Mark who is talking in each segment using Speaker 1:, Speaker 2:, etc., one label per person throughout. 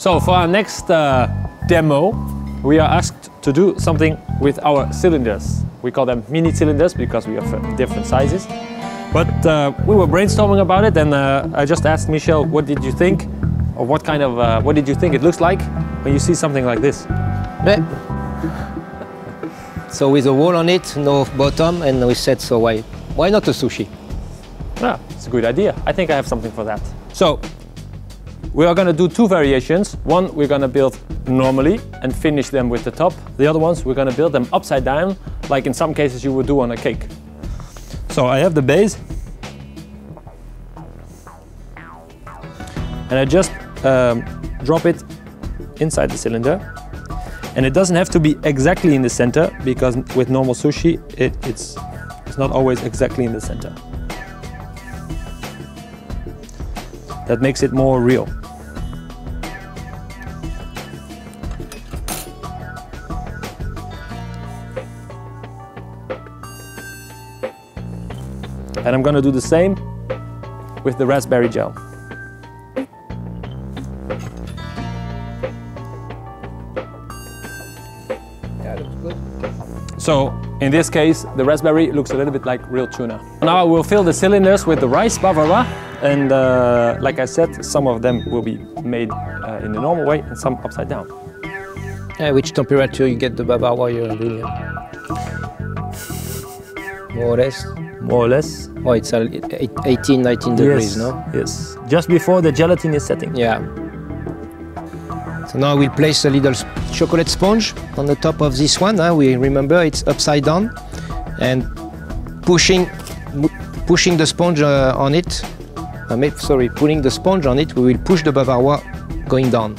Speaker 1: So for our next demo, we are asked to do something with our cylinders. We call them mini cylinders because we have different sizes. But we were brainstorming about it, and I just asked Michel, what did you think? Or what kind of, what did you think it looks like when you see something like this?
Speaker 2: Yeah. So with a wall on it, no bottom, and we said, so why not a sushi?
Speaker 1: Yeah, it's a good idea. I think I have something for that. So we are going to do two variations. One, we're going to build normally and finish them with the top. The other ones, we're going to build them upside down, like in some cases you would do on a cake. So I have the base, and I just drop it inside the cylinder. And it doesn't have to be exactly in the center, because with normal sushi, it's not always exactly in the center. That makes it more real. And I'm going to do the same with the raspberry gel.
Speaker 2: Yeah, looks good.
Speaker 1: So in this case, the raspberry looks a little bit like real tuna. Now I will fill the cylinders with the rice bavarois, and like I said, some of them will be made in the normal way and some upside down.
Speaker 2: Yeah, which temperature you get the bavarois here, William? More or less?
Speaker 1: More or less.
Speaker 2: Oh, it's 18, 19 degrees, no?
Speaker 1: Yes, just before the gelatin is setting.
Speaker 2: Yeah. So now we'll place a little chocolate sponge on the top of this one. We remember it's upside down, and pushing the sponge on it. Putting the sponge on it, we will push the bavarois going down.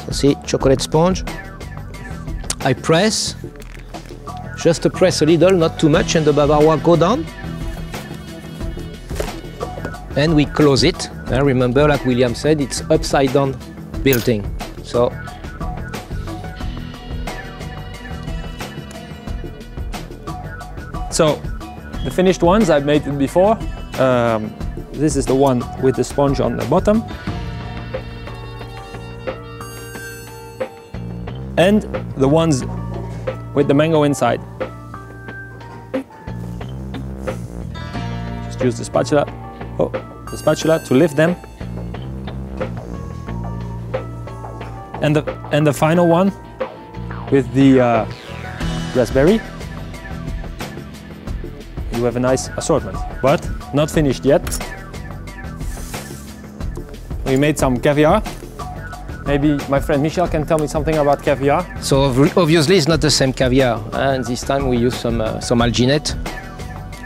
Speaker 2: So see, chocolate sponge. I press. Just to press a little, not too much, and the bavarois go down. And we close it. And remember, like William said, it's upside down building. So
Speaker 1: the finished ones, I've made it before. This is the one with the sponge on the bottom. And the ones with the mango inside. Just use the spatula, to lift them. And the final one with the raspberry. You have a nice assortment, but not finished yet. We made some caviar. Maybe my friend Michel can tell me something about caviar.
Speaker 2: So obviously it's not the same caviar, and this time we use some alginate,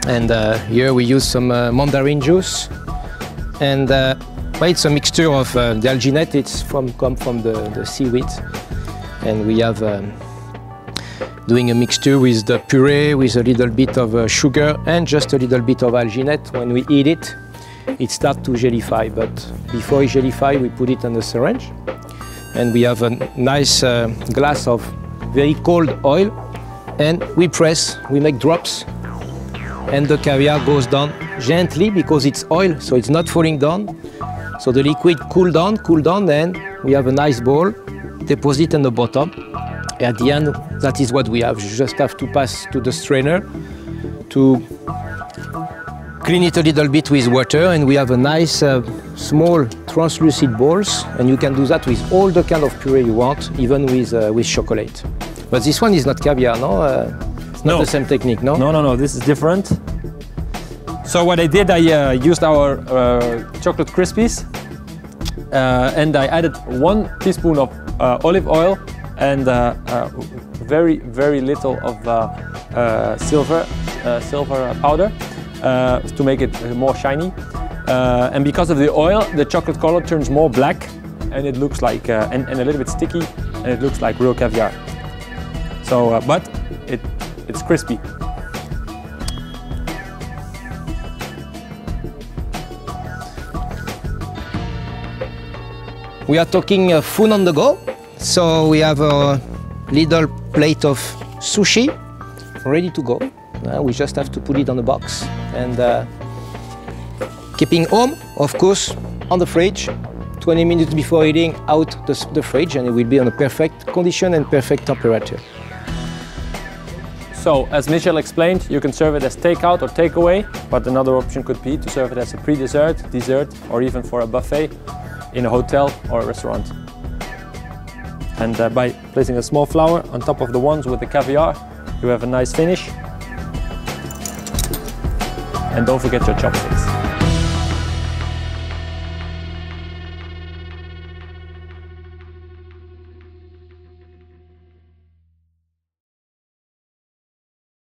Speaker 2: and here we use some mandarin juice, and it's a mixture of the alginate. It's come from the seaweed, and we have doing a mixture with the puree, with a little bit of sugar and just a little bit of alginate. When we eat it, it starts to jellify, but before it jellify, we put it on the syringe. And we have a nice glass of very cold oil, and we press, we make drops, and the caviar goes down gently because it's oil, so it's not falling down. So the liquid cool down, and we have a nice bowl, deposit on the bottom. At the end, that is what we have. You just have to pass to the strainer to clean it a little bit with water, and we have a nice small translucid balls, and you can do that with all the kind of puree you want, even with chocolate. But this one is not caviar, no? It's not the same technique, no?
Speaker 1: No, this is different. So what I did, I used our chocolate Crispies, and I added 1 teaspoon of olive oil and very, very little of silver powder to make it more shiny. And because of the oil, the chocolate color turns more black, and it looks like, and a little bit sticky, and it looks like real caviar. So, but it's crispy.
Speaker 2: We are talking food on the go. So we have a little plate of sushi ready to go. We just have to put it on the box, and keeping home, of course, on the fridge 20 minutes before eating out the fridge, and it will be on a perfect condition and perfect temperature.
Speaker 1: So, as Michel explained, you can serve it as takeout or takeaway, but another option could be to serve it as a pre-dessert, dessert, or even for a buffet in a hotel or a restaurant. And by placing a small flower on top of the ones with the caviar, you have a nice finish. And don't forget your chopsticks.